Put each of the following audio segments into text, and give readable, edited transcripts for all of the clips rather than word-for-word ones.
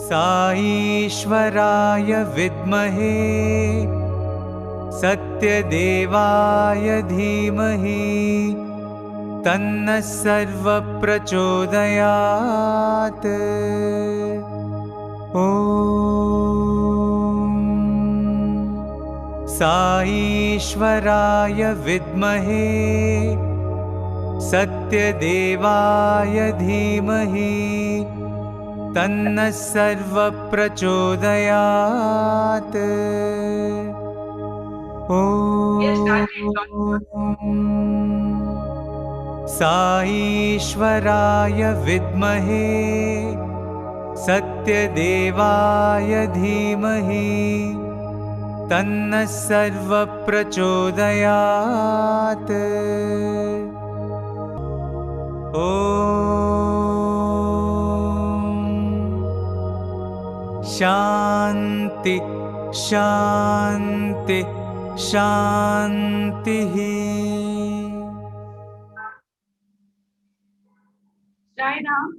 साईश्वराय विद्महे सत्यदेवाय धीमहि तन्नः सर्वः प्रचोदयात्। ॐ साईश्वराय विद्महे सत्यदेवाय धीमहि तन्नः सर्वः प्रचोदयात्। ॐ साईश्वराय विद्महे सत्यदेवाय धीमहि तन्नः सर्वः प्रचोदयात्। ॐ शान्ति शान्ति शान्तिः। Jai Ram.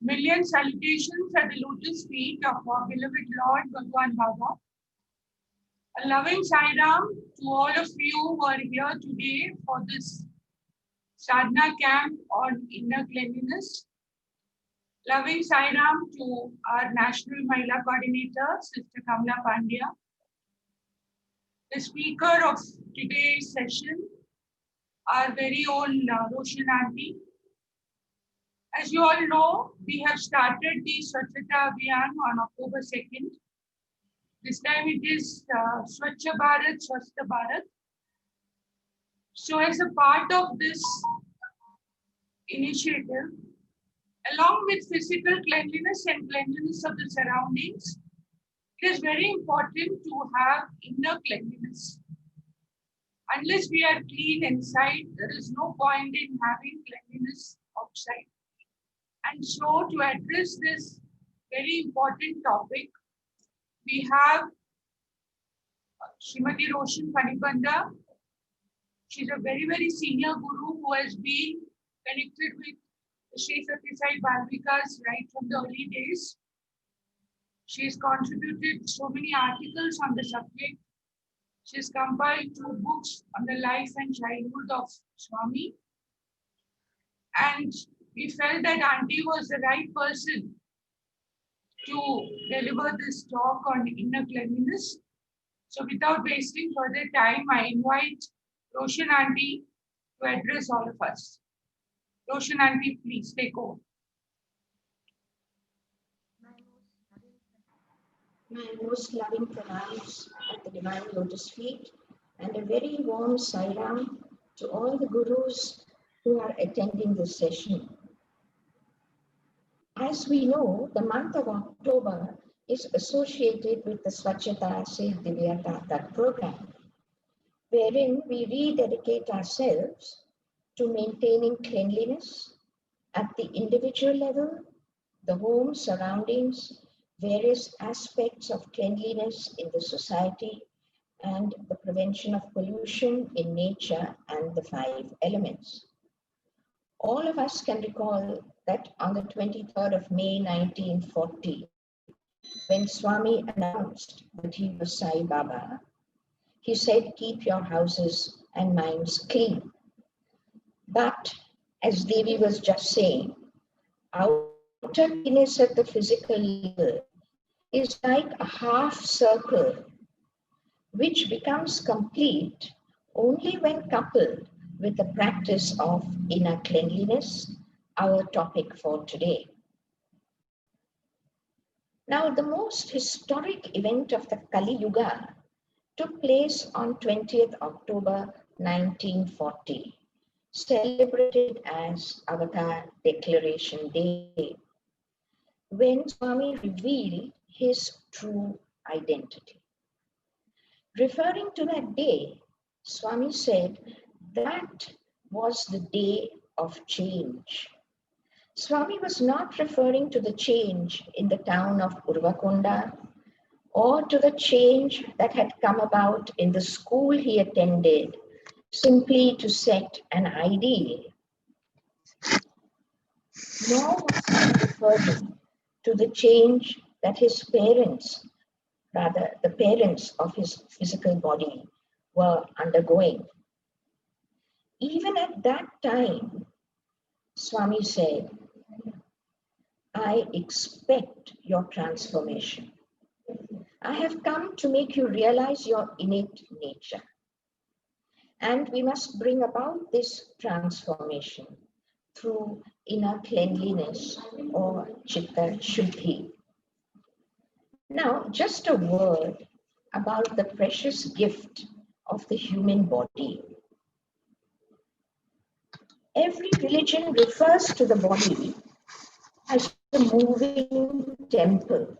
Million salutations at the lotus feet of our beloved Lord Bhagwan Baba. A loving Sai Ram to all of you who are here today for this Sadhana camp on inner cleanliness. Loving Sai Ram to our National Mahila Coordinator, Sister Kamla Pandya. The speaker of today's session, our very own Roshan Auntie. As you all know, we have started the Swachhata Abhiyan on October 2nd. This time it is Swachha Bharat, Swastha Bharat. So as a part of this initiative, along with physical cleanliness and cleanliness of the surroundings, it is very important to have inner cleanliness. Unless we are clean inside, there is no point in having cleanliness outside. And so to address this very important topic, we have Smt.Roshan Fanibunda. She's a very, very senior guru who has been connected with Shri Satya Sai Balvikas right from the early days. She has contributed so many articles on the subject. She has compiled 2 books on the life and childhood of Swami. And we felt that Auntie was the right person to deliver this talk on inner cleanliness. So without wasting further time, I invite Roshan Auntie to address all of us. Roshan Auntie, please take over. My most loving pranams at the Divine Lotus feet, and a very warm Sai-Ram to all the gurus who are attending this session. As we know, the month of October is associated with the Swachhata Se Divyata program, wherein we rededicate ourselves to maintaining cleanliness at the individual level, the home surroundings, various aspects of cleanliness in the society, and the prevention of pollution in nature and the 5 elements. All of us can recall that on the 23rd of May 1940, when Swami announced that he was Sai Baba, he said, "Keep your houses and minds clean." But as Devi was just saying, outer cleanness at the physical level is like a half circle, which becomes complete only when coupled with the practice of inner cleanliness, our topic for today. Now, the most historic event of the Kali Yuga took place on 20th October 1940, celebrated as Avatar Declaration Day, when Swami revealed his true identity. Referring to that day, Swami said that was the day of change. Swami was not referring to the change in the town of Urvakonda or to the change that had come about in the school he attended simply to set an ideal. Nor was he referring to the change that his parents, rather the parents of his physical body, were undergoing. Even at that time, Swami said, I expect your transformation. I have come to make you realize your innate nature. And we must bring about this transformation through inner cleanliness or chitta shuddhi. Now, just a word about the precious gift of the human body. Every religion refers to the body as a moving temple.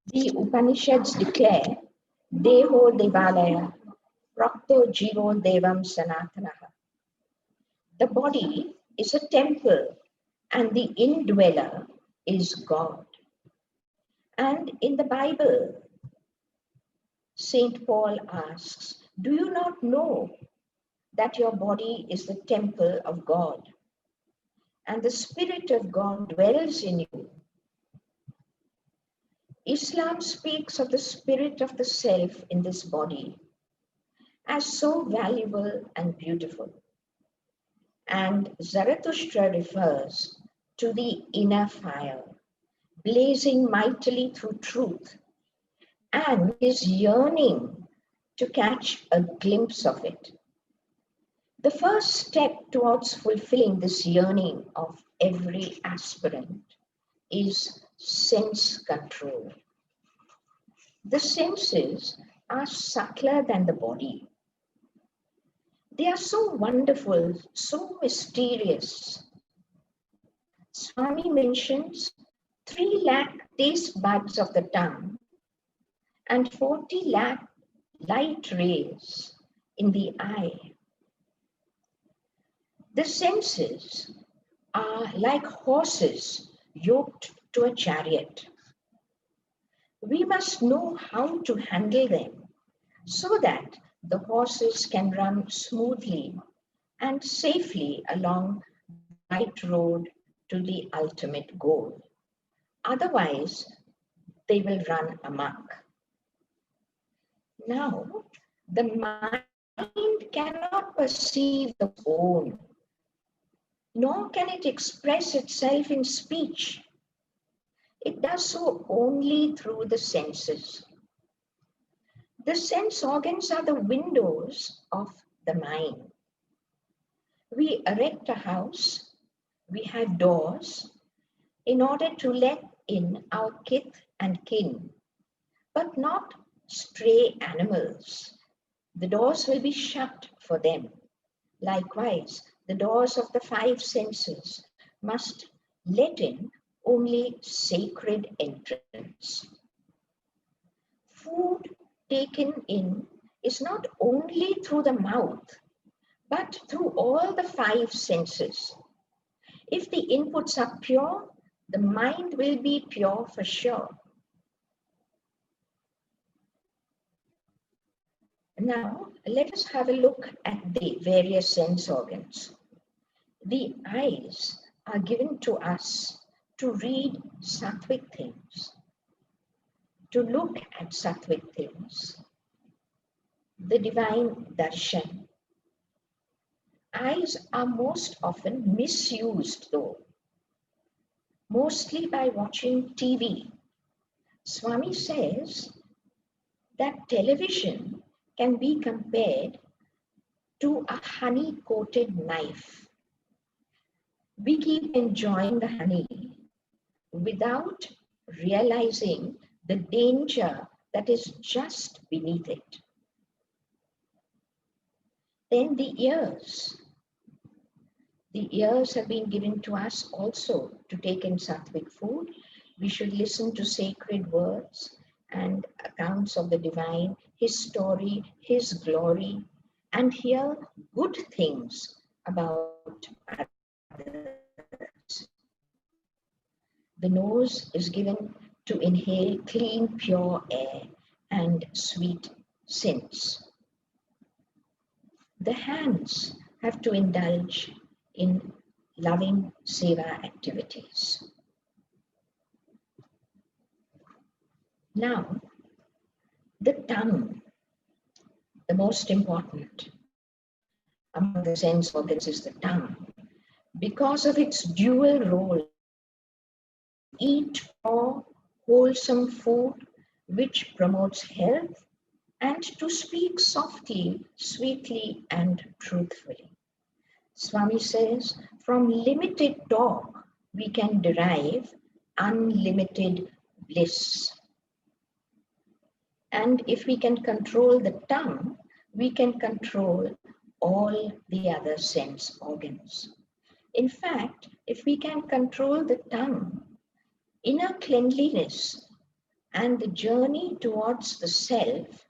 The Upanishads declare, Deho Devalaya, Prakto Jivo Devam Sanatanaha. The body is a temple and the indweller is God. And in the Bible, St. Paul asks, do you not know that your body is the temple of God and the Spirit of God dwells in you? Islam speaks of the spirit of the self in this body as so valuable and beautiful. And Zarathustra refers to the inner fire, blazing mightily through truth, and is yearning to catch a glimpse of it. The first step towards fulfilling this yearning of every aspirant is sense control. The senses are subtler than the body. They are so wonderful, so mysterious. Swami mentions 3 lakh taste buds of the tongue and 40 lakh light rays in the eye. The senses are like horses yoked to a chariot. We must know how to handle them so that the horses can run smoothly and safely along the right road to the ultimate goal. Otherwise, they will run amok. Now, the mind cannot perceive the own, nor can it express itself in speech. It does so only through the senses. The sense organs are the windows of the mind. We erect a house, we have doors in order to let in our kith and kin, but not stray animals. The doors will be shut for them. Likewise, the doors of the 5 senses must let in only sacred entrance. Food taken in is not only through the mouth, but through all the 5 senses. If the inputs are pure, the mind will be pure for sure. Now, let us have a look at the various sense organs. The eyes are given to us to read sattvic things, to look at sattvic things, the divine darshan. Eyes are most often misused though, mostly by watching TV. Swami says that television can be compared to a honey-coated knife. We keep enjoying the honey without realizing the danger that is just beneath it. Then the ears. The ears have been given to us also to take in sattvic food. We should listen to sacred words and accounts of the divine, his story, his glory, and hear good things about others. The nose is given to inhale clean, pure air and sweet scents. The hands have to indulge in loving seva activities. Now, the tongue, the most important among the sense organs is the tongue, because of its dual role, eat raw, wholesome food which promotes health, and to speak softly, sweetly, and truthfully. Swami says, from limited talk, we can derive unlimited bliss. And if we can control the tongue, we can control all the other sense organs. In fact, if we can control the tongue, inner cleanliness and the journey towards the self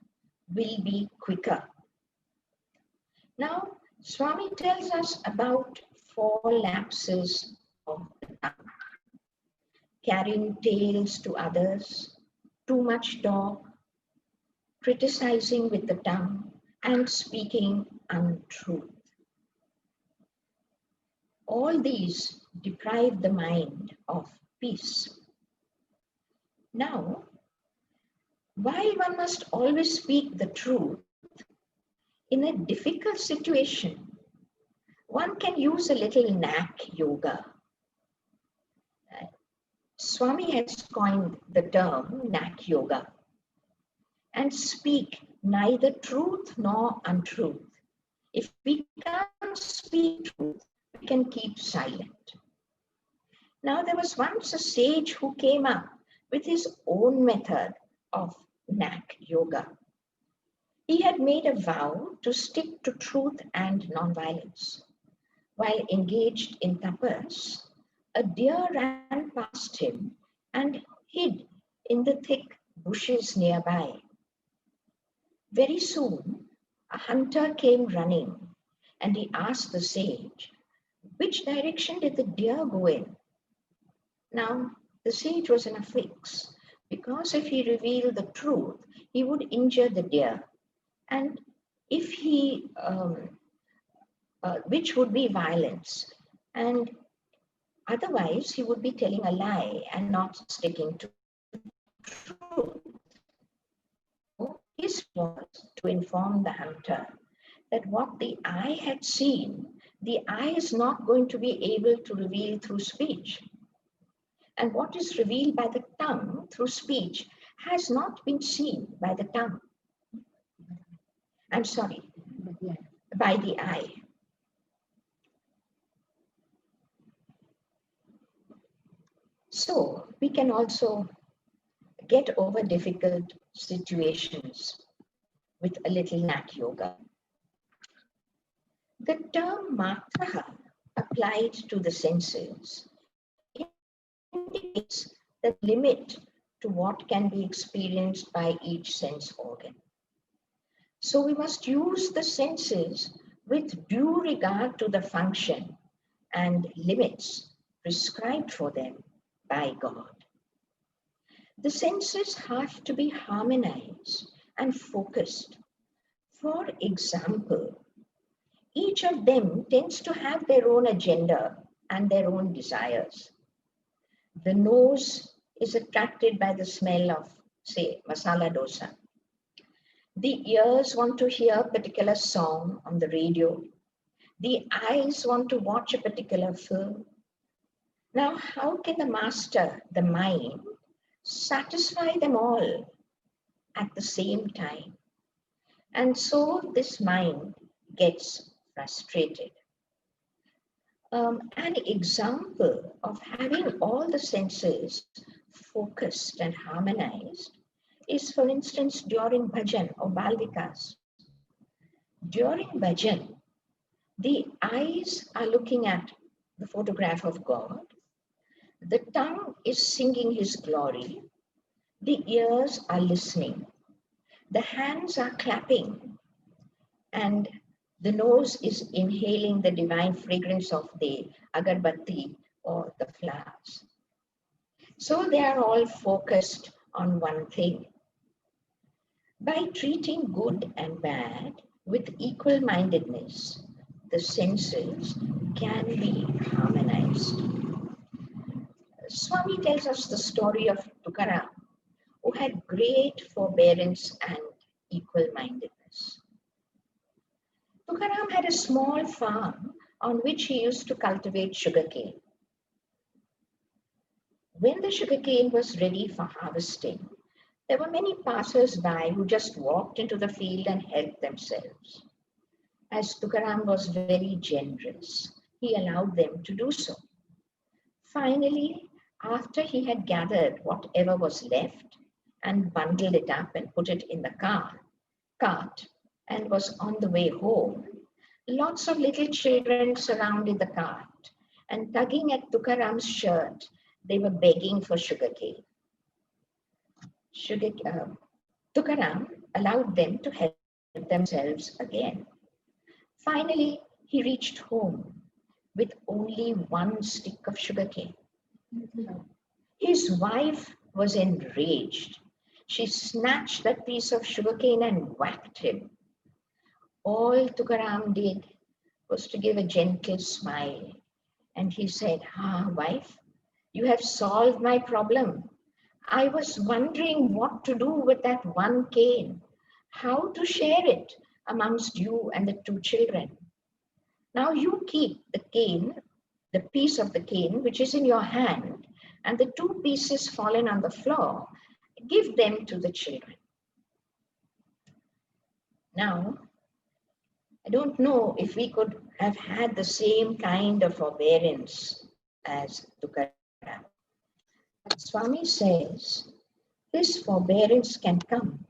will be quicker. Now, Swami tells us about 4 lapses of the tongue: carrying tales to others, too much talk, criticizing with the tongue, and speaking untruth. All these deprive the mind of peace. Now, while one must always speak the truth, in a difficult situation, one can use a little knack yoga. Swami has coined the term knack yoga, and speak neither truth nor untruth. If we can't speak truth, we can keep silent. Now, there was once a sage who came up with his own method of knack yoga. He had made a vow to stick to truth and non-violence. While engaged in tapas, a deer ran past him and hid in the thick bushes nearby. Very soon, a hunter came running and he asked the sage, which direction did the deer go in? Now, the sage was in a fix, because if he revealed the truth, he would injure the deer. And if he, which would be violence. And otherwise, he would be telling a lie and not sticking to truth. His was to inform the hunter that what the eye had seen, the eye is not going to be able to reveal through speech. And what is revealed by the tongue through speech has not been seen by the tongue. I'm sorry, by the eye. So we can also get over difficult situations with a little knack yoga. The term matraha applied to the senses indicates the limit to what can be experienced by each sense organ. So we must use the senses with due regard to the function and limits prescribed for them by God. The senses have to be harmonized and focused. For example, each of them tends to have their own agenda and their own desires. The nose is attracted by the smell of, say, masala dosa. The ears want to hear a particular song on the radio. The eyes want to watch a particular film. Now, how can the master, the mind, satisfy them all at the same time? And so this mind gets frustrated. An example of having all the senses focused and harmonized is, for instance, during bhajan or bal vikas. During bhajan, the eyes are looking at the photograph of God, the tongue is singing His glory, the ears are listening, the hands are clapping, and the nose is inhaling the divine fragrance of the agarbatti or the flowers. So they are all focused on one thing. By treating good and bad with equal mindedness, the senses can be harmonized. Swami tells us the story of Tukaram, who had great forbearance and equal-mindedness. Tukaram had a small farm on which he used to cultivate sugarcane. When the sugarcane was ready for harvesting, there were many passers-by who just walked into the field and helped themselves. As Tukaram was very generous, he allowed them to do so. Finally, after he had gathered whatever was left and bundled it up and put it in the cart and was on the way home, lots of little children surrounded the cart and tugging at Tukaram's shirt, they were begging for sugarcane. Tukaram allowed them to help themselves again. Finally, he reached home with only one stick of sugarcane. His wife was enraged. She snatched that piece of sugarcane and whacked him. All Tukaram did was to give a gentle smile, and he said, wife, you have solved my problem. I was wondering what to do with that one cane, how to share it amongst you and the two children. Now you keep the cane, the piece of the cane which is in your hand, and the two pieces fallen on the floor, give them to the children. Now, I don't know if we could have had the same kind of forbearance as Tukaram. Swami says, this forbearance can come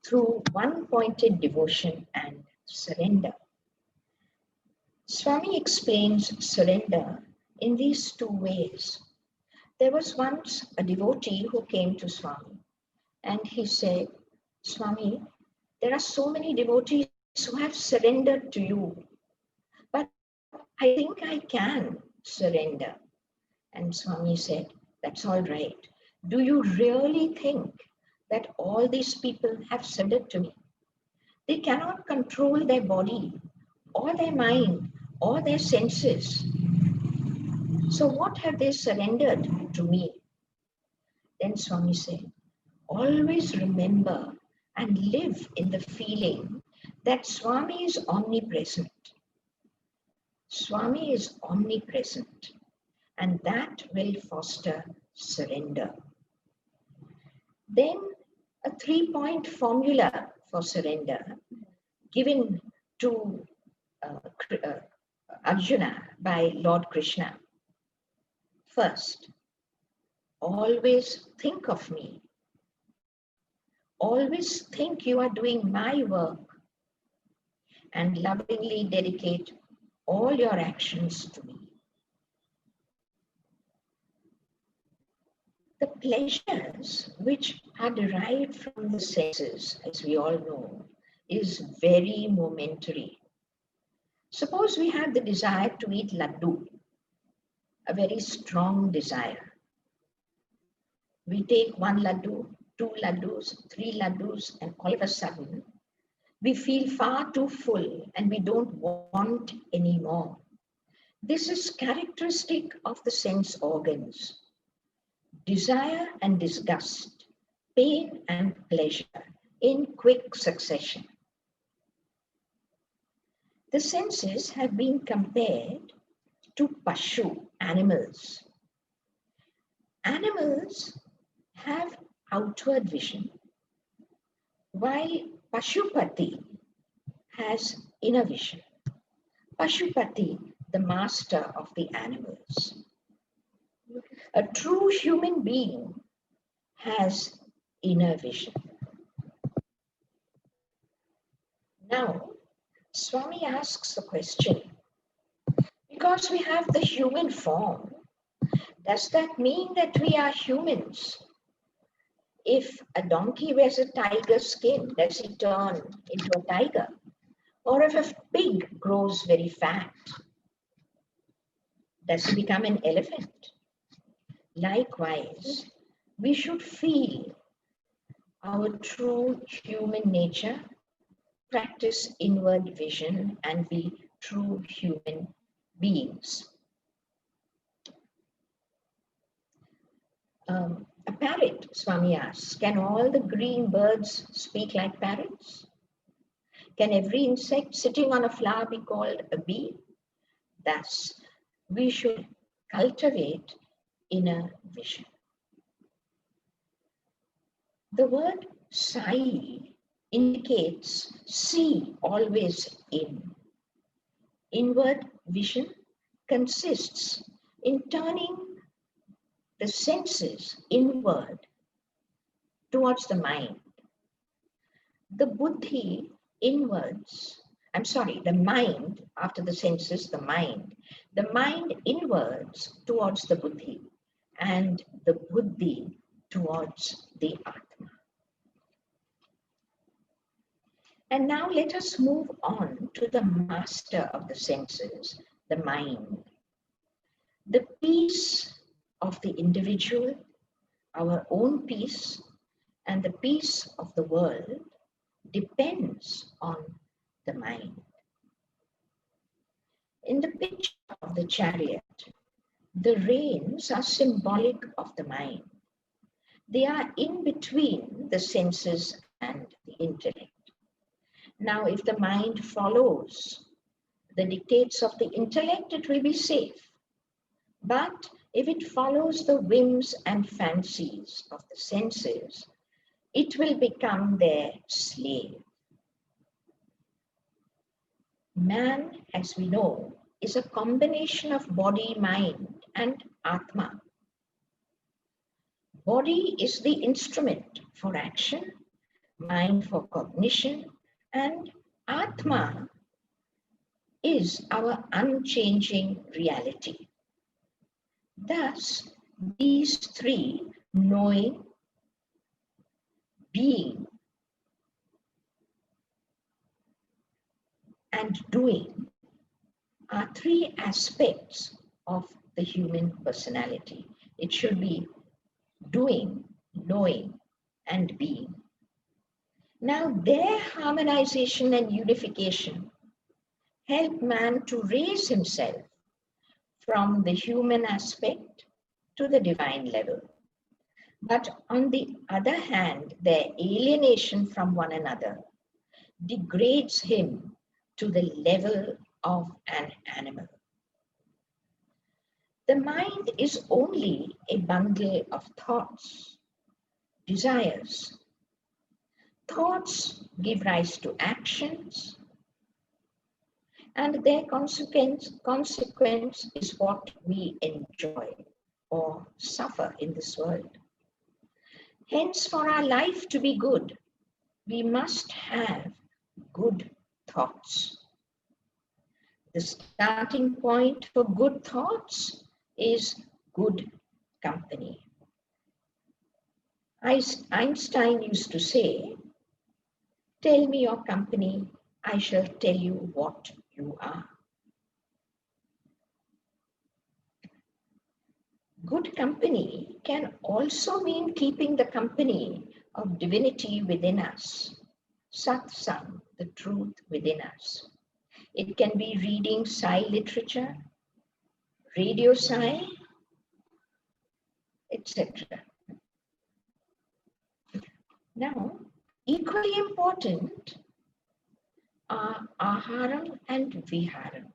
through one-pointed devotion and surrender. Swami explains surrender in these two ways. There was once a devotee who came to Swami and he said, Swami, there are so many devotees who have surrendered to you, but I think I can surrender. And Swami said, that's all right. Do you really think that all these people have surrendered to me? They cannot control their body or their mind or their senses. So what have they surrendered to me? Then Swami said, always remember and live in the feeling that Swami is omnipresent. Swami is omnipresent, and that will foster surrender. Then a 3-point formula for surrender given to Arjuna by Lord Krishna. First, always think of me. Always think you are doing my work and lovingly dedicate all your actions to me. The pleasures which are derived from the senses, as we all know, is very momentary. Suppose we have the desire to eat laddu, a very strong desire. We take 1 laddu, 2 laddus, 3 laddus, and all of a sudden, we feel far too full and we don't want any more. This is characteristic of the sense organs. Desire and disgust, pain and pleasure in quick succession. The senses have been compared to pashu, animals. Animals have outward vision, while Pashupati has inner vision. Pashupati, the master of the animals. A true human being has inner vision. Now, Swami asks the question, because we have the human form, does that mean that we are humans? If a donkey wears a tiger skin, does he turn into a tiger? Or if a pig grows very fat, does he become an elephant? Likewise, we should feel our true human nature, practice inward vision, and be true human beings. A parrot, Swami asks, can all the green birds speak like parrots? Can every insect sitting on a flower be called a bee? Thus, we should cultivate inner vision. The word sai indicates see always in. Inward vision consists in turning the senses inward towards the mind. The buddhi inwards, the mind after the senses, the mind inwards towards the buddhi, and the buddhi towards the atma. And now let us move on to the master of the senses, the mind. The peace of the individual, our own peace, and the peace of the world depends on the mind. In the picture of the chariot, the reins are symbolic of the mind. They are in between the senses and the intellect. Now, if the mind follows the dictates of the intellect, it will be safe. But if it follows the whims and fancies of the senses, it will become their slave. Man, as we know, is a combination of body, mind, and Atma. Body is the instrument for action, mind for cognition, and Atma is our unchanging reality. Thus, these three, knowing, being, and doing, are three aspects of the human personality. It should be doing, knowing, and being. Now, their harmonization and unification help man to raise himself from the human aspect to the divine level. But on the other hand, their alienation from one another degrades him to the level of an animal. The mind is only a bundle of thoughts, desires. Thoughts give rise to actions, and their consequence is what we enjoy or suffer in this world. Hence, for our life to be good, we must have good thoughts. The starting point for good thoughts is good company. Einstein used to say, "Tell me your company, I shall tell you what you are." Good company can also mean keeping the company of divinity within us, satsang, the truth within us. It can be reading Sai literature, radio Sai, etc. Now, equally important are aharam and viharam.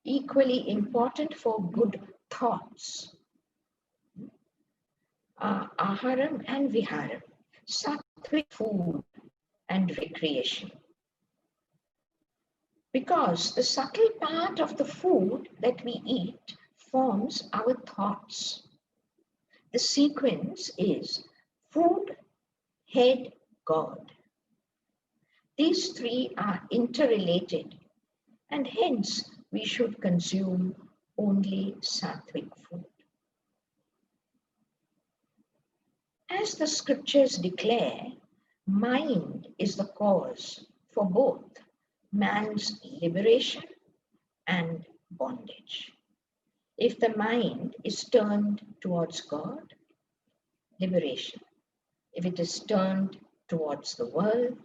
Equally important for good thoughts are aharam and viharam, sattvic food and recreation. Because the subtle part of the food that we eat forms our thoughts. The sequence is food, head, God. These three are interrelated, and hence we should consume only sattvic food. As the scriptures declare, mind is the cause for both man's liberation and bondage. If the mind is turned towards God, liberation. If it is turned towards the world,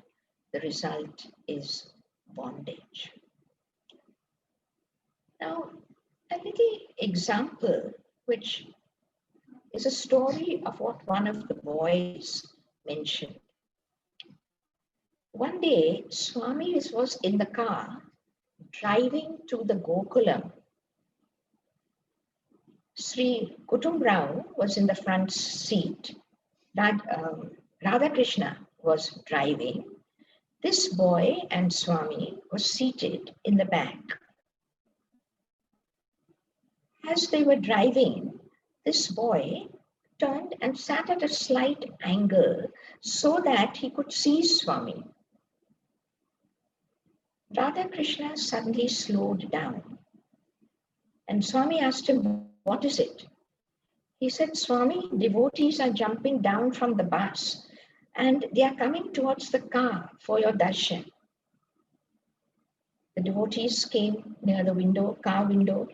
the result is bondage. Now, a little example which is a story of what one of the boys mentioned. One day, Swami was in the car driving to the Gokulam. Sri Kutumbrao was in the front seat. Radha Krishna was driving. This boy and Swami were seated in the back. As they were driving, this boy turned and sat at a slight angle so that he could see Swami. Radha Krishna suddenly slowed down and Swami asked him, "What is it?" He said, "Swami, devotees are jumping down from the bus and they are coming towards the car for your darshan." The devotees came near the window, car window,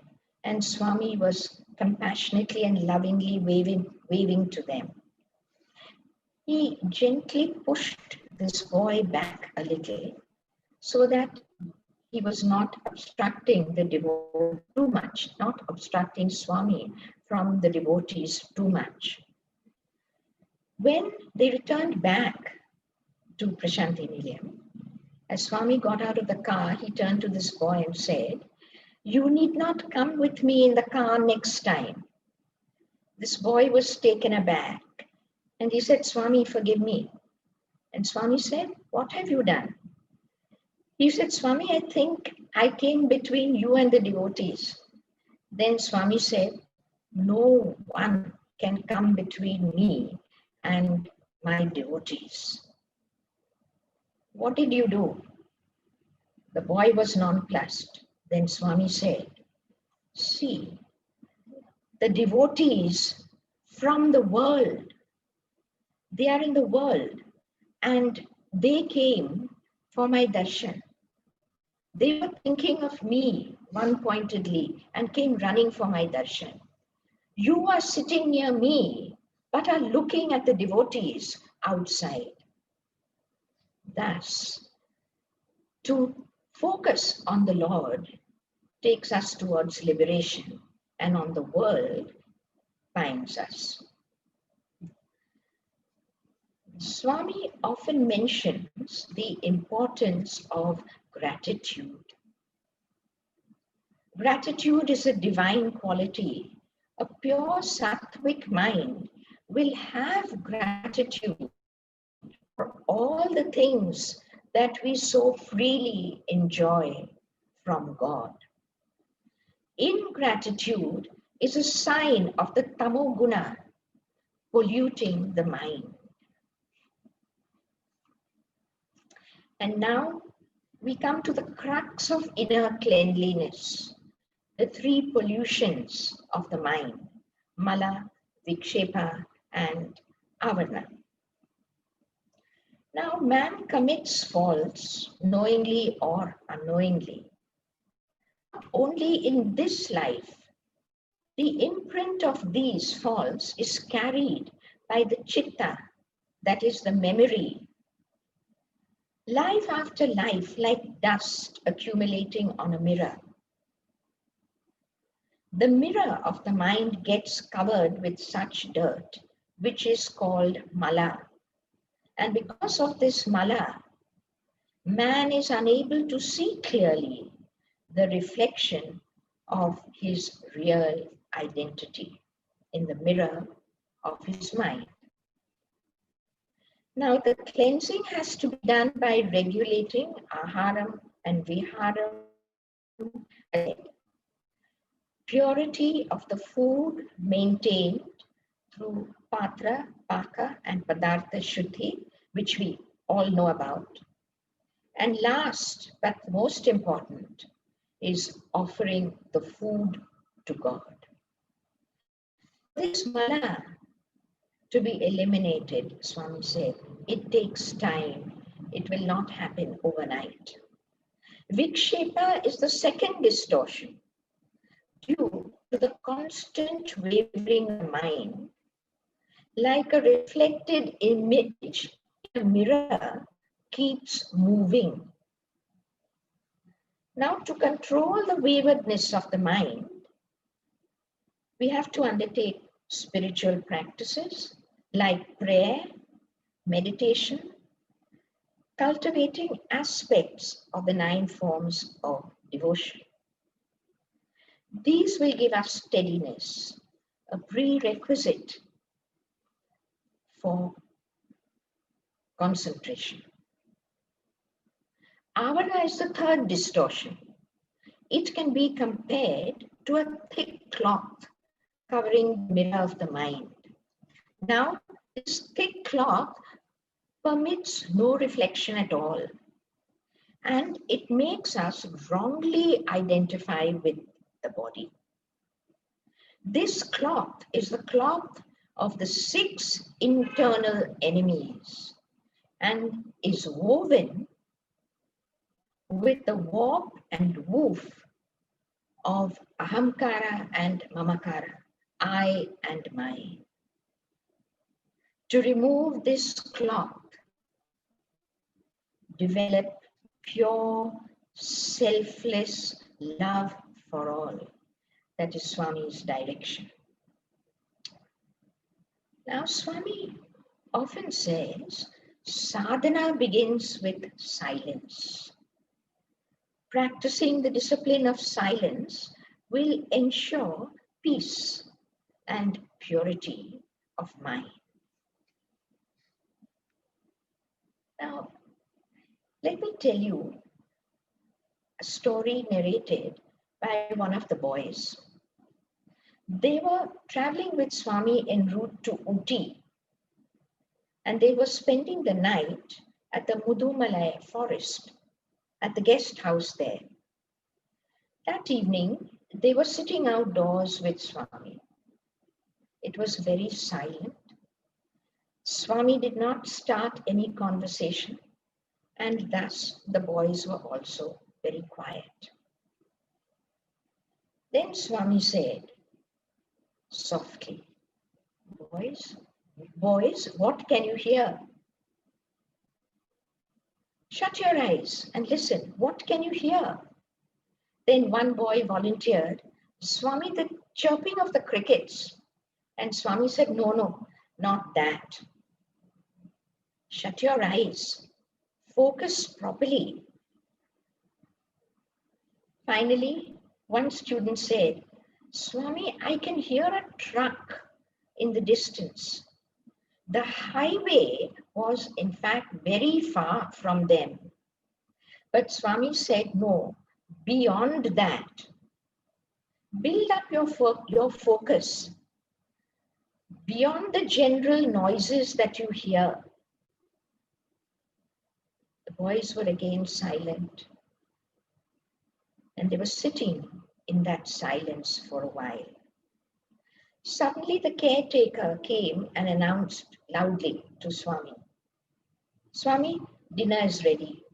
and Swami was compassionately and lovingly waving to them. He gently pushed this boy back a little so that he was not obstructing the devotee too much, not obstructing Swami from the devotees too much. When they returned back to Prashanti Nilayam, as Swami got out of the car, he turned to this boy and said, "You need not come with me in the car next time." This boy was taken aback and he said, "Swami, forgive me." And Swami said, "What have you done?" He said, "Swami, I think I came between you and the devotees." Then Swami said, "No one can come between me and my devotees." "What did you do?" The boy was nonplussed. Then Swami said, "See, the devotees from the world, they are in the world and they came for my darshan. They were thinking of me one-pointedly and came running for my darshan. You are sitting near me but are looking at the devotees outside." Thus, to focus on the Lord takes us towards liberation, and on the world binds us. Swami often mentions the importance of gratitude. Gratitude is a divine quality. A pure sattvic mind will have gratitude for all the things that we so freely enjoy from God. Ingratitude is a sign of the tamoguna polluting the mind. And now we come to the crux of inner cleanliness, the three pollutions of the mind, mala, vikshepa, and avarna. Now man commits faults knowingly or unknowingly. Not only in this life, the imprint of these faults is carried by the chitta, that is the memory. Life after life, like dust accumulating on a mirror. The mirror of the mind gets covered with such dirt, which is called mala. And because of this mala, man is unable to see clearly the reflection of his real identity in the mirror of his mind. Now, the cleansing has to be done by regulating aharam and viharam. Purity of the food maintained through patra, paka, and padartha shuddhi, which we all know about. And last, but most important, is offering the food to God. This mala to be eliminated, Swami said, it takes time. It will not happen overnight. Vikshepa is the second distortion. Due to the constant wavering of mind, like a reflected image in a mirror keeps moving. Now, to control the waywardness of the mind, we have to undertake spiritual practices like prayer, meditation, cultivating aspects of the 9 forms of devotion. These will give us steadiness, a prerequisite for concentration. Avana is the third distortion. It can be compared to a thick cloth covering the mirror of the mind. Now, this thick cloth permits no reflection at all, and it makes us wrongly identify with the body. This cloth is the cloth of the 6 internal enemies and is woven with the warp and woof of ahamkara and mamakara, I and mine. To remove this cloth, develop pure, selfless love for all. That is Swami's direction. Now, Swami often says, sadhana begins with silence. Practicing the discipline of silence will ensure peace and purity of mind. Now, let me tell you a story narrated by one of the boys. They were traveling with Swami en route to Ooty, and they were spending the night at the Mudumalai forest, at the guest house there. That evening, they were sitting outdoors with Swami. It was very silent. Swami did not start any conversation, and thus the boys were also very quiet. Then Swami said, softly, boys, what can you hear? Shut your eyes and listen. What can you hear? Then one boy volunteered, Swami, the chirping of the crickets. And Swami said, no, not that. Shut your eyes. Focus properly. Finally, one student said, Swami, I can hear a truck in the distance. The highway was in fact very far from them. But Swami said, no, beyond that. Build up your focus beyond the general noises that you hear. The boys were again silent, and they were sitting in that silence for a while. Suddenly the caretaker came and announced loudly to Swami, Swami, dinner is ready.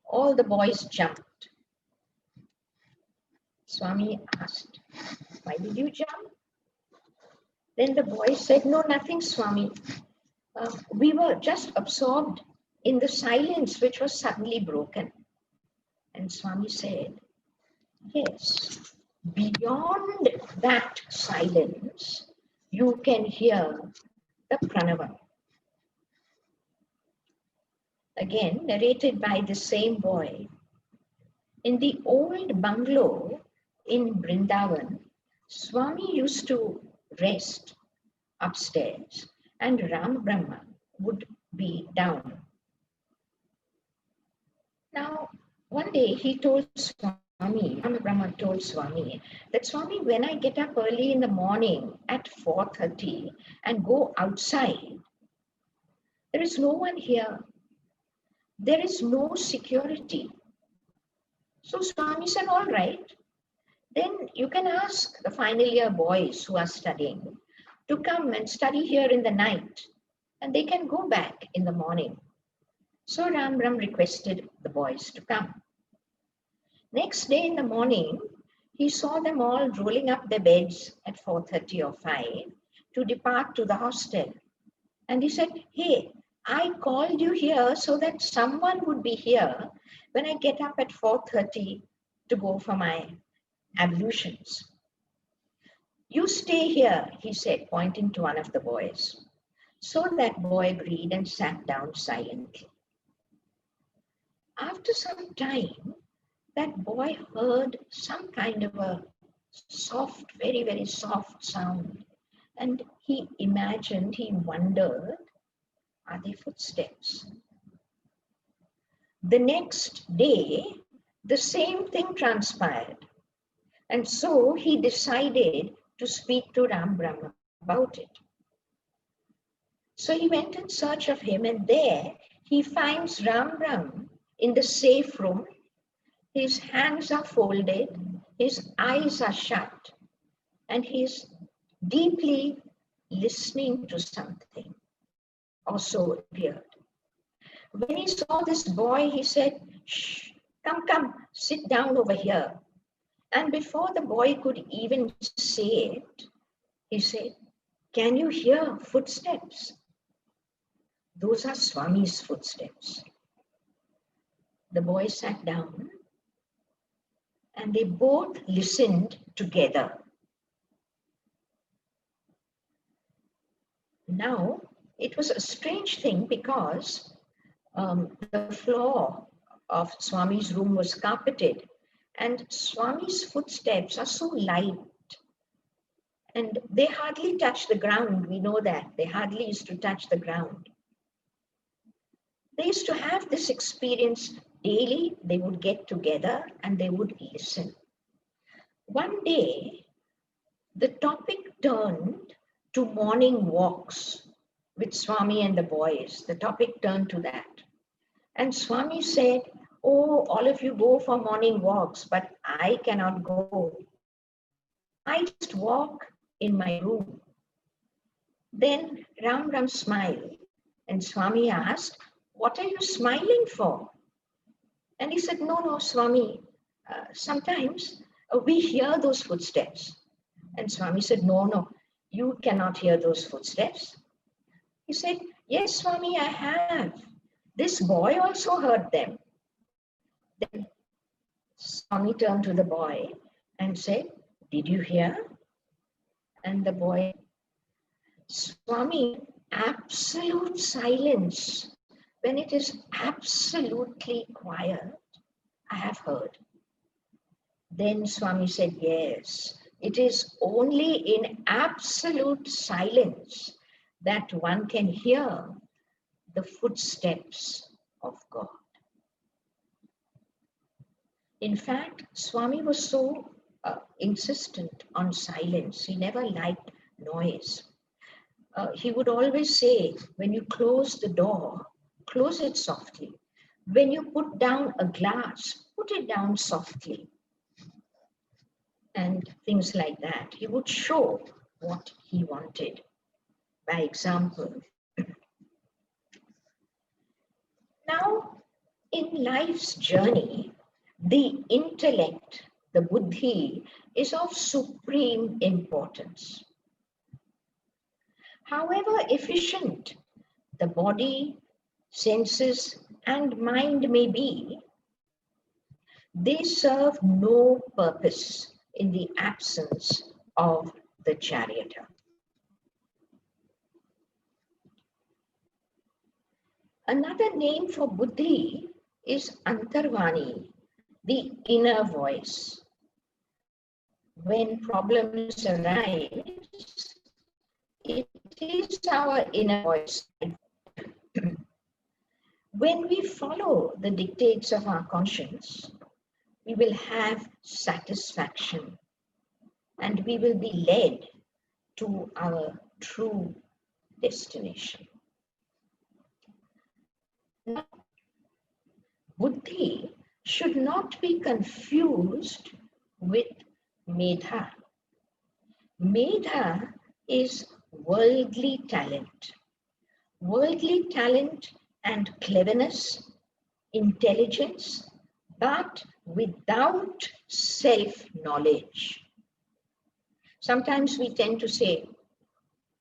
All the boys jumped. Swami asked, why did you jump? Then the boys said, no, nothing, Swami. We were just absorbed in the silence which was suddenly broken. And Swami said, yes, beyond that silence, you can hear the pranava. Again, narrated by the same boy. In the old bungalow in Vrindavan, Swami used to rest upstairs and Ram Brahma would be down. Now, one day he told Swami, Ram Brahma told Swami, that Swami, when I get up early in the morning at 4:30 and go outside, there is no one here. There is no security. So Swami said, all right, then you can ask the final year boys who are studying to come and study here in the night, and they can go back in the morning. So Ram Ram requested the boys to come. Next day in the morning, he saw them all rolling up their beds at 4:30 or 5 to depart to the hostel. And he said, hey, I called you here so that someone would be here when I get up at 4:30 to go for my ablutions. "You stay here," he said, pointing to one of the boys. So that boy agreed and sat down silently. After some time, that boy heard some kind of a soft, very, very soft sound. And he imagined, he wondered, are they footsteps? The next day, the same thing transpired. And so he decided to speak to Ram Brahma about it. So he went in search of him, and there he finds Ram Brahma in the safe room. His hands are folded, his eyes are shut, and he's deeply listening to something, or so it appeared. When he saw this boy, he said, "Shh, come, sit down over here." And before the boy could even say it, he said, "Can you hear footsteps?" "Those are Swami's footsteps." The boy sat down and they both listened together. Now, it was a strange thing because the floor of Swami's room was carpeted, and Swami's footsteps are so light and they hardly touch the ground. We know that. They hardly used to touch the ground. They used to have this experience daily. They would get together and they would listen. One day, the topic turned to morning walks with Swami and the boys. The topic turned to that. And Swami said, "Oh, all of you go for morning walks, but I cannot go. I just walk in my room." Then Ram smiled and Swami asked, "What are you smiling for?" And he said, No, Swami, sometimes we hear those footsteps." And Swami said, No, you cannot hear those footsteps. He said, "Yes, Swami, I have. This boy also heard them." Then Swami turned to the boy and said, "Did you hear?" And the boy, "Swami, absolute silence. When it is absolutely quiet, I have heard." Then Swami said, "Yes, it is only in absolute silence that one can hear the footsteps of God." In fact, Swami was so insistent on silence. He never liked noise. He would always say, when you close the door, close it softly. When you put down a glass, put it down softly. And things like that. He would show what he wanted by example. Now, in life's journey, the intellect, the buddhi, is of supreme importance. However efficient the body, senses, and mind may be, they serve no purpose in the absence of the charioteer. Another name for buddhi is antarvani, the inner voice. When problems arise, it is our inner voice. When we follow the dictates of our conscience, we will have satisfaction and we will be led to our true destination. Now, buddhi should not be confused with medha. Medha is worldly talent. Worldly talent and cleverness, intelligence, but without self-knowledge. Sometimes we tend to say,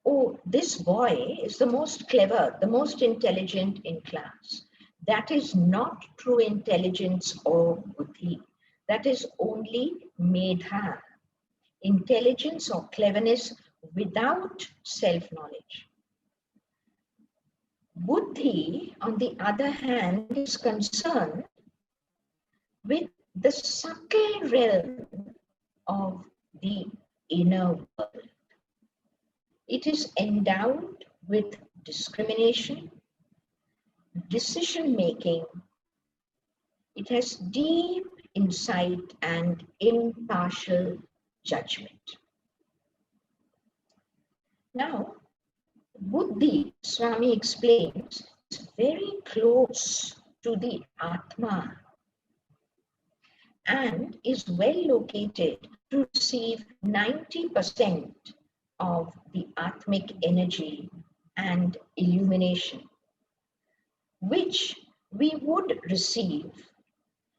"Oh, this boy is the most clever, the most intelligent in class." That is not true intelligence or buddhi. That is only medha. intelligence or cleverness without self-knowledge. Buddhi, on the other hand, is concerned with the subtle realm of the inner world. It is endowed with discrimination, decision-making. It has deep insight and impartial judgment. Now, Buddhi, Swami explains, is very close to the Atma and is well located to receive 90% of the Atmic energy and illumination, which we would receive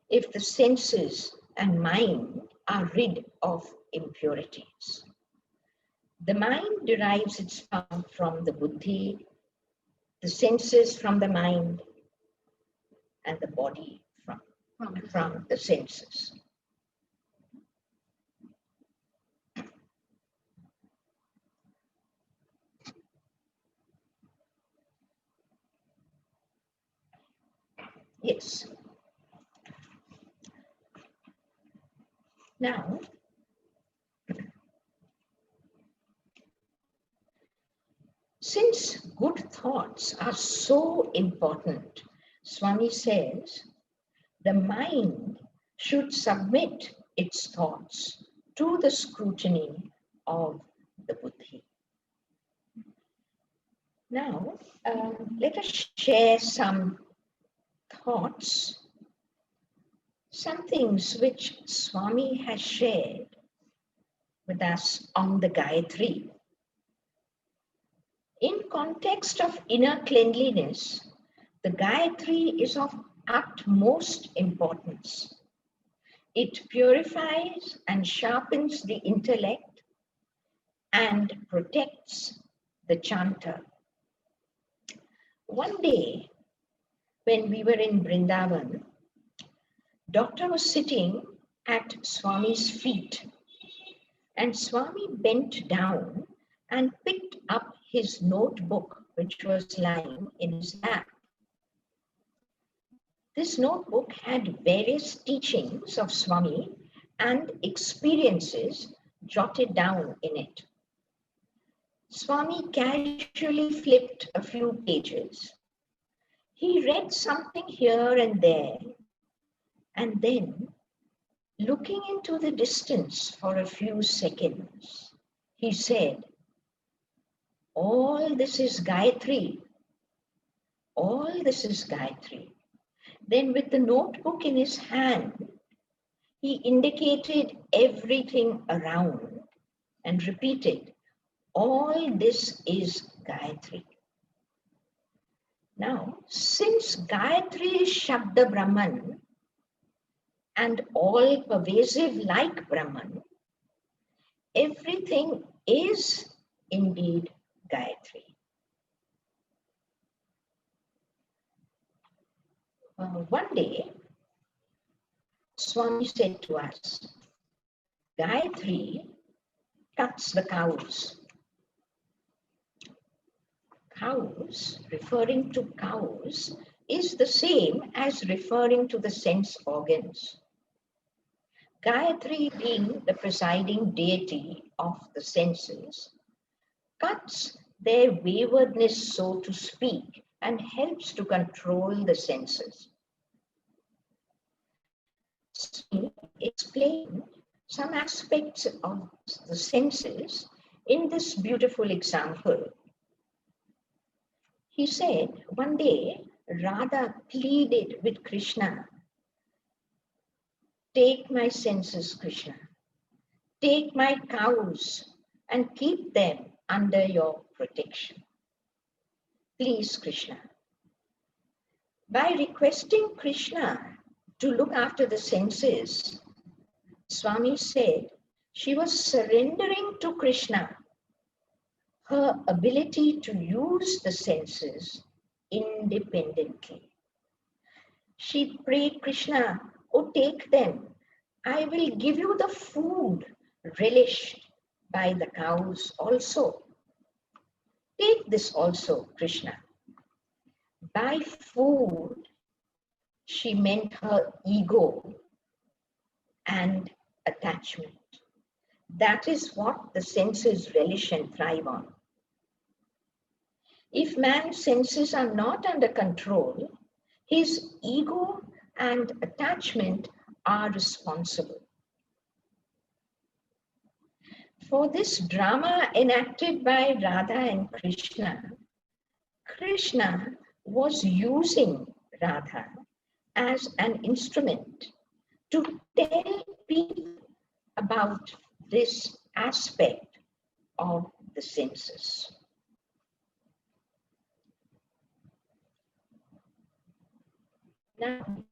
if the senses and mind are rid of impurities. The mind derives its power from the buddhi, the senses from the mind, and the body from the senses. Yes. Now, since good thoughts are so important, Swami says, the mind should submit its thoughts to the scrutiny of the buddhi. Now, let us share some thoughts, some things which Swami has shared with us on the Gayatri. In context of inner cleanliness, the Gayatri is of utmost importance. It purifies and sharpens the intellect and protects the chanter. One day, when we were in Vrindavan, Doctor was sitting at Swami's feet, and Swami bent down and picked up his notebook, which was lying in his lap. This notebook had various teachings of Swami and experiences jotted down in it. Swami casually flipped a few pages. He read something here and there, and then, looking into the distance for a few seconds, he said, "All this is Gayatri. All this is Gayatri." Then with the notebook in his hand, he indicated everything around and repeated, "All this is Gayatri." Now, since Gayatri is Shabda Brahman and all pervasive like Brahman, everything is indeed Gayatri. One day, Swami said to us, Gayatri cuts the cows. Cows, referring to cows, is the same as referring to the sense organs. Gayatri, being the presiding deity of the senses, cuts their waywardness, so to speak, and helps to control the senses. Swami explained some aspects of the senses in this beautiful example. He said, one day, Radha pleaded with Krishna, "Take my senses, Krishna. Take my cows and keep them under your protection. Please, Krishna." By requesting Krishna to look after the senses, Swami said she was surrendering to Krishna her ability to use the senses independently. She prayed Krishna, "Oh, take them. I will give you the food relished by the cows also. Take this also, Krishna. By food, she meant her ego and attachment. That is what the senses relish and thrive on. If man's senses are not under control, his ego and attachment are responsible. For this drama enacted by Radha and Krishna, Krishna was using Radha as an instrument to tell people about this aspect of the senses. Now,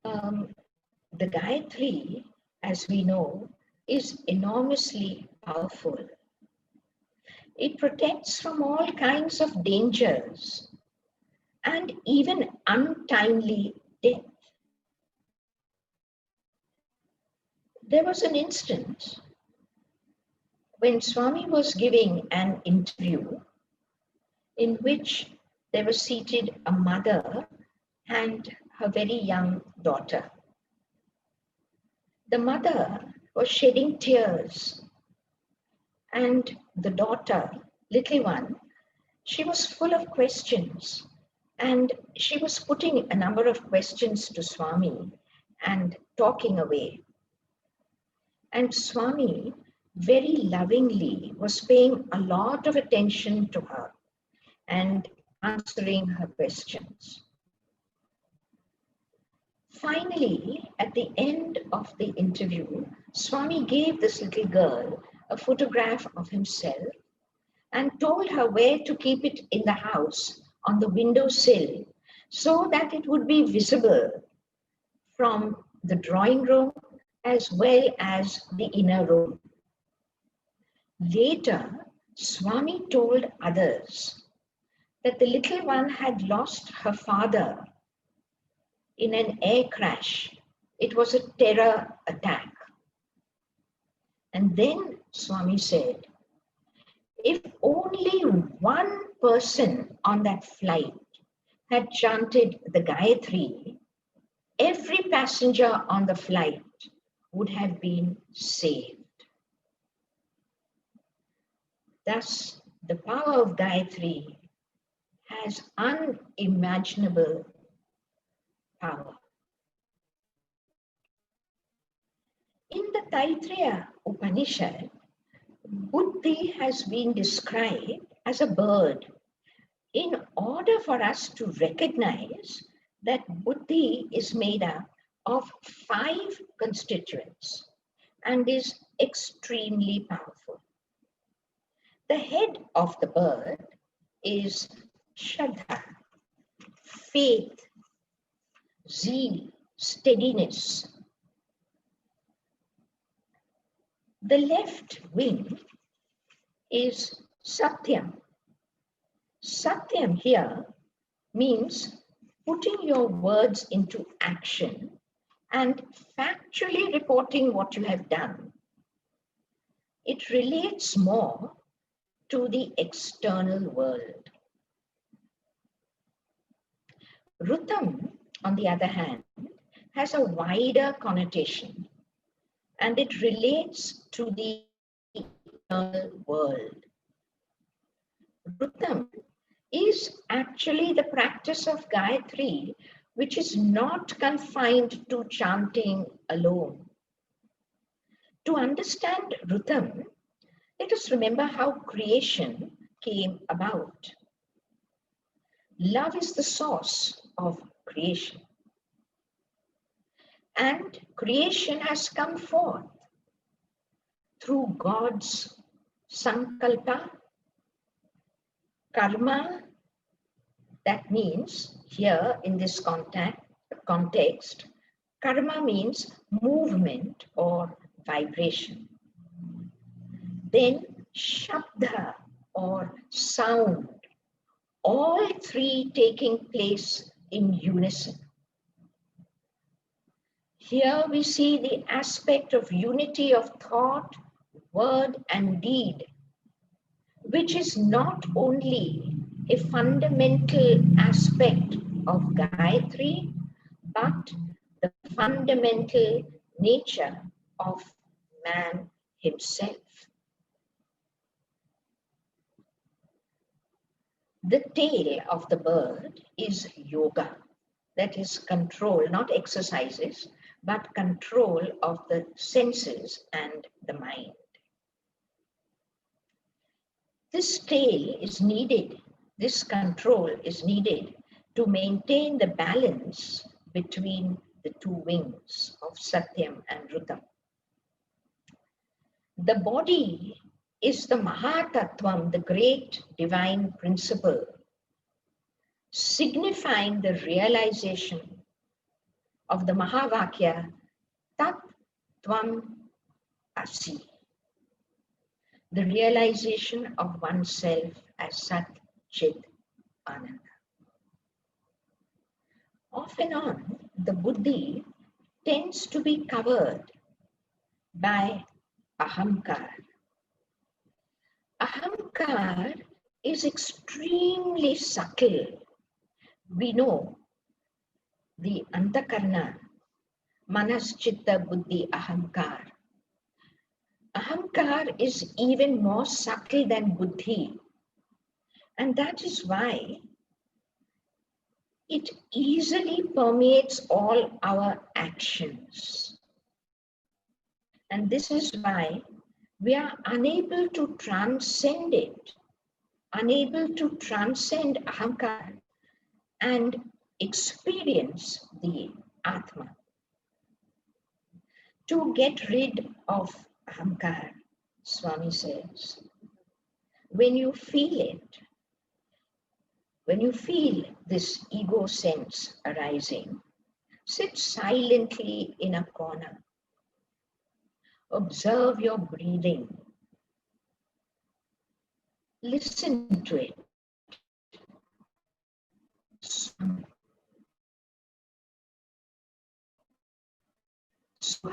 the Gayatri, as we know, is enormously powerful. It protects from all kinds of dangers and even untimely death. There was an instance when Swami was giving an interview in which there was seated a mother and her very young daughter. The mother was shedding tears, and the daughter, little one, she was full of questions, and she was putting a number of questions to Swami and talking away. And Swami very lovingly was paying a lot of attention to her and answering her questions. Finally, at the end of the interview, Swami gave this little girl a photograph of himself and told her where to keep it in the house on the windowsill so that it would be visible from the drawing room as well as the inner room. Later, Swami told others that the little one had lost her father in an air crash. It was a terror attack. And then Swami said, if only one person on that flight had chanted the Gayatri, every passenger on the flight would have been saved. Thus, the power of Gayatri has unimaginable power. In the Taittiriya Upanishad, Buddhi has been described as a bird in order for us to recognize that Buddhi is made up of 5 constituents and is extremely powerful. The head of the bird is Shraddha, faith, zeal, steadiness. The left wing is Satyam. Satyam here means putting your words into action and factually reporting what you have done. It relates more to the external world. Rutam, on the other hand, has a wider connotation, and it relates to the external world. Rutam is actually the practice of Gayatri, which is not confined to chanting alone. To understand Rutam, let us remember how creation came about. Love is the source of creation. And creation has come forth through God's sankalpa, karma. That means here in this context, karma means movement or vibration. Then shabda or sound, all 3 taking place in unison. Here we see the aspect of unity of thought, word, and deed, which is not only a fundamental aspect of Gayatri, but the fundamental nature of man himself. The tail of the bird is yoga, that is control, not exercises, but control of the senses and the mind. This tail is needed, this control is needed to maintain the balance between the two wings of Satyam and Rutam. The body is the Mahatattvam, the great divine principle, signifying the realization of the Mahavakya Tat Tvam Asi, the realization of oneself as Sat Chit Ananda. Off and on, the buddhi tends to be covered by ahamkar. Ahamkar is extremely subtle. We know the antakarna, manas, chitta, buddhi, ahamkar. Ahamkar is even more subtle than buddhi. And that is why it easily permeates all our actions. And this is why we are unable to transcend it, unable to transcend ahamkar and experience the Atma. To get rid of ahamkar, Swami says, when you feel it, when you feel this ego sense arising, sit silently in a corner. Observe your breathing. Listen to it. So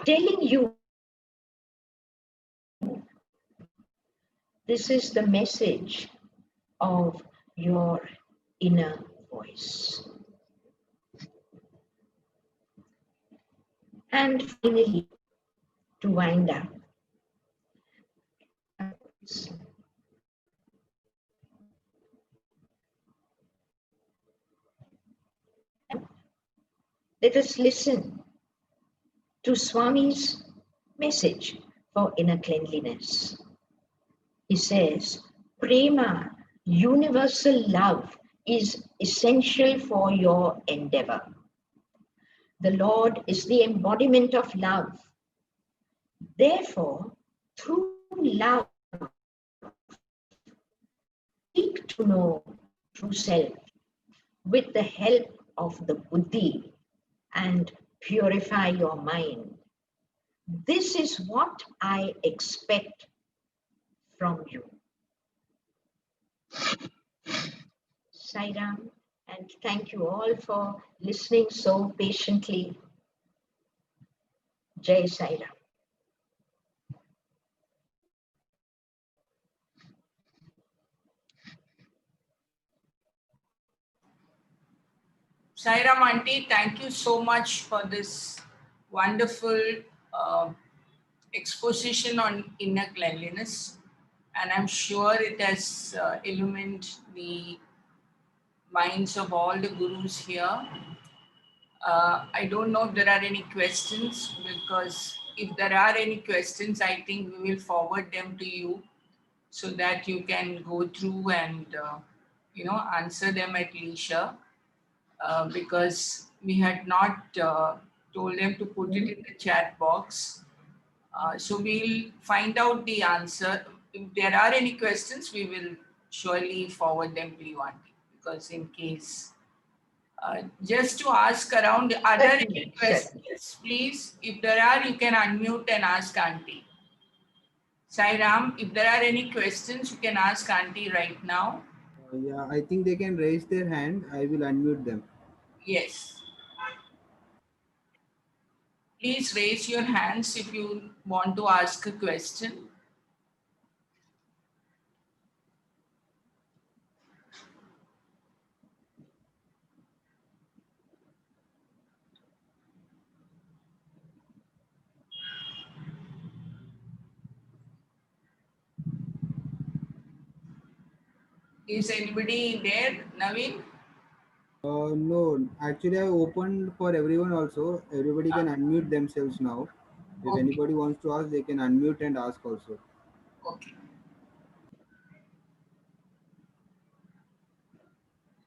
telling you, this is the message of your inner voice. And finally, to wind up, let us listen to Swami's message for inner cleanliness. He says, Prema, universal love, is essential for your endeavor. The Lord is the embodiment of love. Therefore, through love, seek to know true self with the help of the buddhi and purify your mind. This is what I expect from you. Sai Ram, and thank you all for listening so patiently. Jai Sai Ram. Sairam Auntie, thank you so much for this wonderful exposition on inner cleanliness. And I'm sure it has illumined the minds of all the gurus here. I don't know if there are any questions, because if there are any questions, I think we will forward them to you so that you can go through and answer them at leisure. Because we had not told them to put it in the chat box. So we'll find out the answer. If there are any questions, we will surely forward them to you, Auntie, because in case. Just to ask around, are there any questions, please? If there are, you can unmute and ask Auntie. Sai Ram, if there are any questions, you can ask Auntie right now. Yeah, I think they can raise their hand. I will unmute them. Yes. Please raise your hands if you want to ask a question. Is anybody there, Naveen? No, actually I opened for everyone also. Everybody can unmute themselves now. If Okay. anybody wants to ask, they can unmute and ask also. Okay.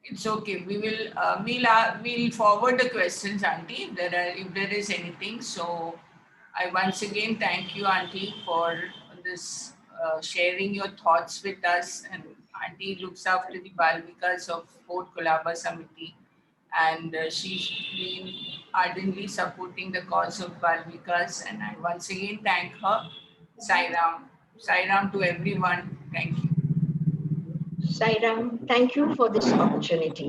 It's okay. We'll forward the questions, Auntie, if there is anything. So I once again thank you, Auntie, for this sharing your thoughts with us. And Auntie looks after the Balvikas of Fort Colaba Samiti, and she's been ardently supporting the cause of Balvikas. And I once again thank her. Sai Ram to everyone. Thank you. Sairam, thank you for this opportunity.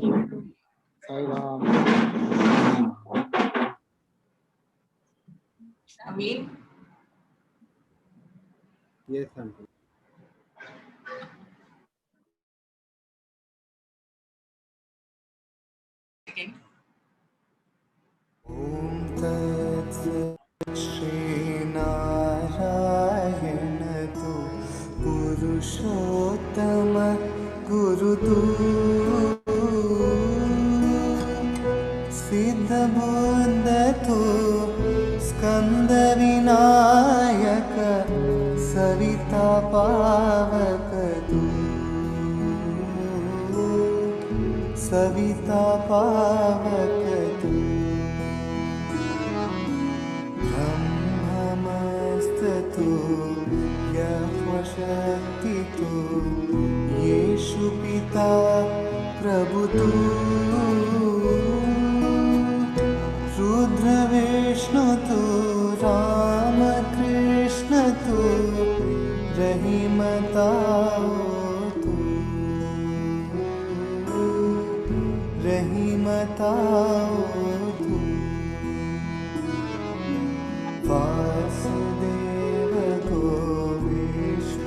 Sai Ram. Naveen. Yes, Auntie. Second. Shrinarayan तु पुरुषोत्तम गुरुदू सिद्धबुद्ध तु स्कन्दविनायक सविता पावक तु सविता पावक तु ब्रह्ममस्तु यह्वशक्तितु येषु पिता प्रभुतु रुद्रविष्णुतु रामकृष्णतु रहिमतावतु रहिमतावतु वासुदेव गोविष्णुरूपतु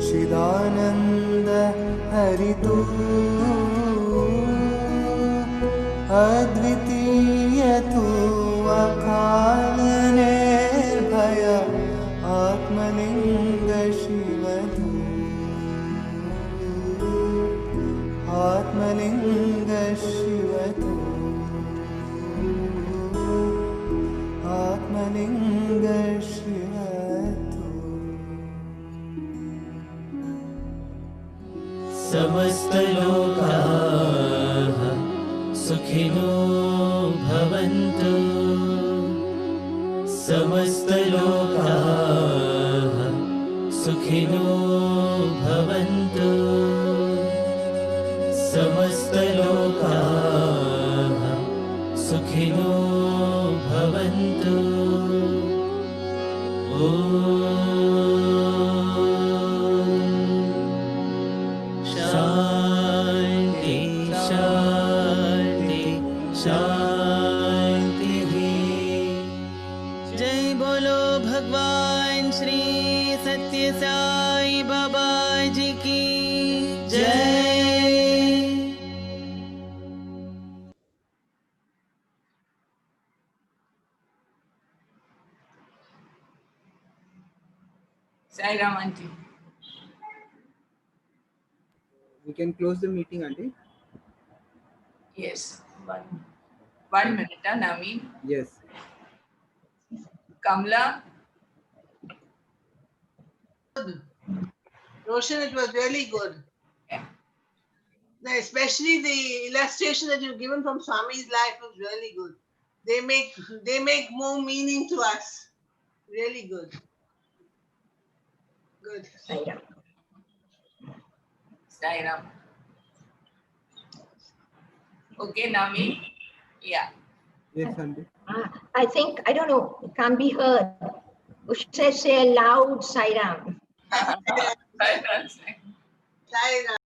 चिदानन्द हरितु अद्वितीयतु अकालनिर्भय आत्मलिङ्ग शिवतु आत्मलिङ्ग शिवतु आत्मलिङ्ग शिवतु समस्तलोकाः सुखिनो भवन्तु समस्तलोकाः सुखिनो भवन्तु समस्तलोकाः सुखिनो भवन्तु शान्ति शान्ति शान्तिः जय बोलो भगवान श्री सत्य साई बाबा जी की जय। Sai Ram, Auntie. We can close the meeting, Auntie. Yes. One minute, Naveen. Yes. Kamla. Roshan, it was really good. Yeah. Especially the illustration that you've given from Swami's life was really good. They make more meaning to us. Really good. Good. Sairam. Sai Ram. Okay, Naveen. Yeah. Yes, Auntie. I think, I don't know, it can't be heard. You should say loud Sairam. Sai Ram. Sai Ram.